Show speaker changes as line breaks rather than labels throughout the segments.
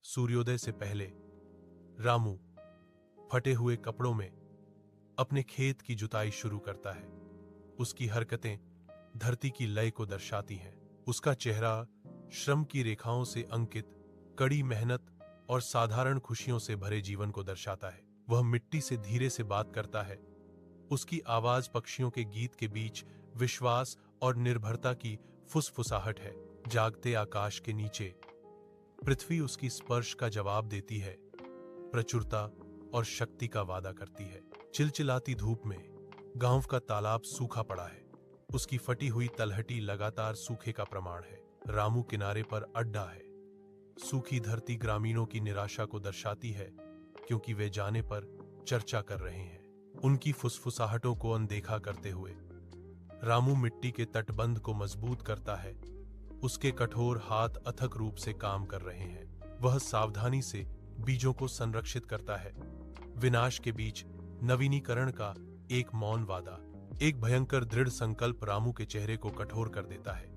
सूर्योदय से पहले रामू फटे हुए कपड़ों में अपने खेत की जुताई शुरू करता है। उसकी हरकतें धरती की लय को दर्शाती हैं। उसका चेहरा श्रम की रेखाओं से अंकित, कड़ी मेहनत और साधारण खुशियों से भरे जीवन को दर्शाता है। वह मिट्टी से धीरे से बात करता है। उसकी आवाज पक्षियों के गीत के बीच विश्वास और निर्भरता की फुसफुसाहट है। जागते आकाश के नीचे पृथ्वी उसकी स्पर्श का जवाब देती है, प्रचुरता और शक्ति का वादा करती है। चिलचिलाती धूप में गांव का तालाब सूखा पड़ा है। उसकी फटी हुई तलहटी लगातार सूखे का प्रमाण है। रामू किनारे पर अड्डा है। सूखी धरती ग्रामीणों की निराशा को दर्शाती है, क्योंकि वे जाने पर चर्चा कर रहे हैं। उनकी फुसफुसाहटों को अनदेखा करते हुए रामू मिट्टी के तटबंध को मजबूत करता है। उसके कठोर हाथ अथक रूप से काम कर रहे हैं। वह सावधानी से बीजों को संरक्षित करता है। विनाश के बीच नवीनीकरण का एक मौन वादा, एक भयंकर दृढ़ संकल्प रामू के चेहरे को कठोर कर देता है।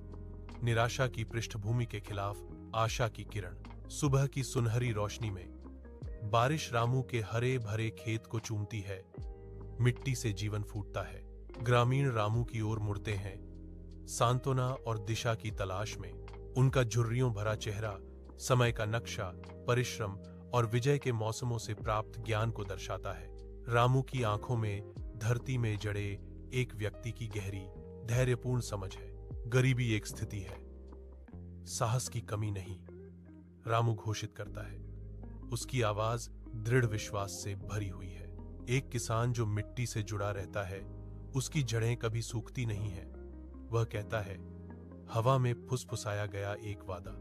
निराशा की पृष्ठभूमि के खिलाफ आशा की किरण। सुबह की सुनहरी रोशनी में बारिश रामू के हरे भरे खेत को चूमती है। मिट्टी से जीवन फूटता है। ग्रामीण रामू की ओर मुड़ते हैं, सांत्वना और दिशा की तलाश में। उनका झुर्रियों भरा चेहरा समय का नक्शा, परिश्रम और विजय के मौसमों से प्राप्त ज्ञान को दर्शाता है। रामू की आंखों में धरती में जड़े एक व्यक्ति की गहरी, धैर्यपूर्ण समझ है। गरीबी एक स्थिति है, साहस की कमी नहीं, रामू घोषित करता है। उसकी आवाज दृढ़ विश्वास से भरी हुई है। एक किसान जो मिट्टी से जुड़ा रहता है, उसकी जड़ें कभी सूखती नहीं है। वह कहता है, हवा में फुसफुसाया गया एक वादा,